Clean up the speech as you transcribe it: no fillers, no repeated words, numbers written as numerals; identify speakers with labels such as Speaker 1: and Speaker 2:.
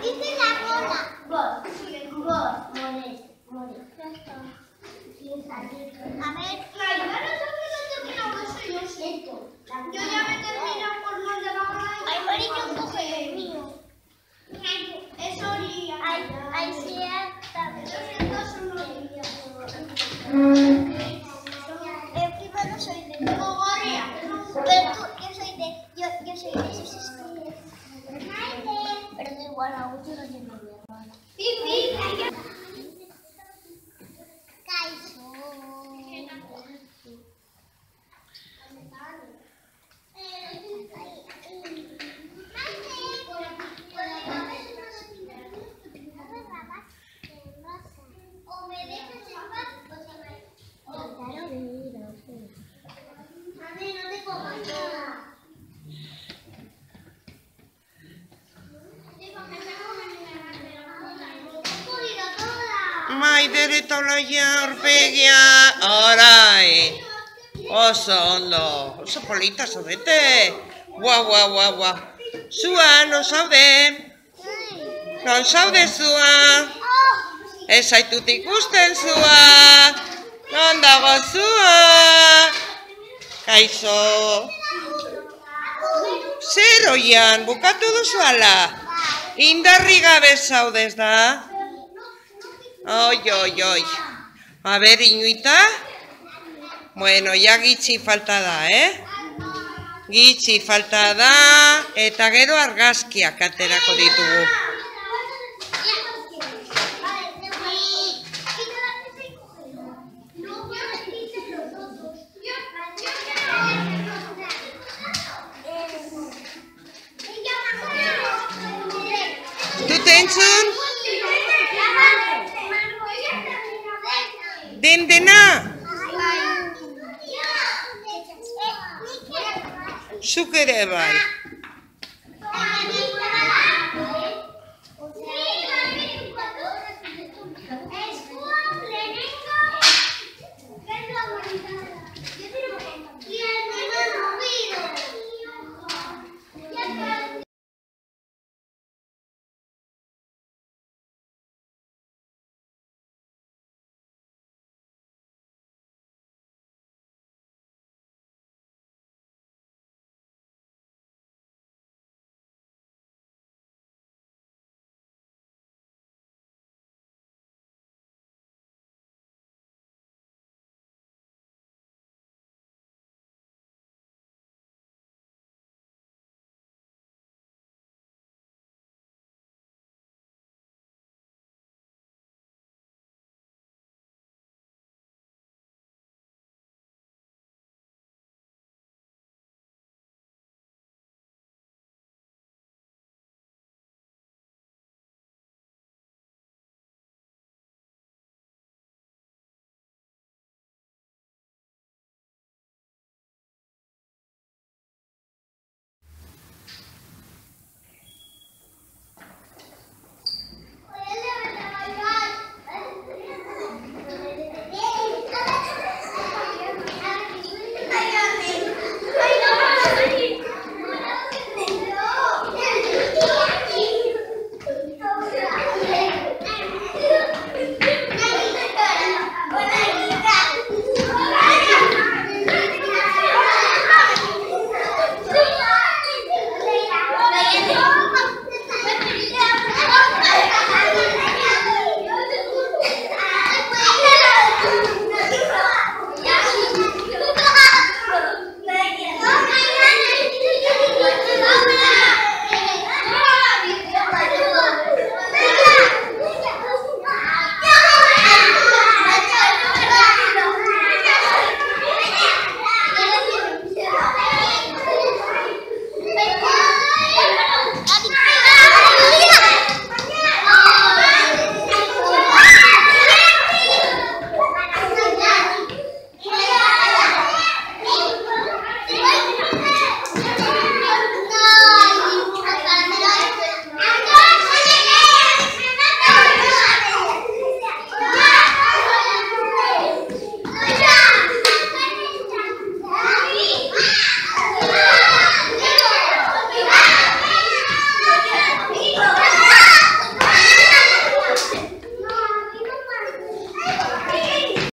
Speaker 1: Dice la bola. Vos. A ver, yo ya me termino por los de abajo. Ay, Marito, coge el mío. Es orilla. Ay, sí, el primero soy de Mogoria. Pero tú, yo soy de pero da igual, a mucho no tiene mi hermana.
Speaker 2: Maider eta Olaia aurpegia, orai, oso ondo, oso polita zaudete, guau, zua, non zaude? Non zaude zua? Ez zaitut ikusten zua, non dago zua? Kaixo, zer oian, bukatu duzu ala? Indarri gabe zaudez da? Oi. A ver, Iñuita. Bueno, ya gitxi falta da, Gitxi falta da, eta gero argazkiak aterako ditugu. Dut entzun? Dena? Zuk ere bai.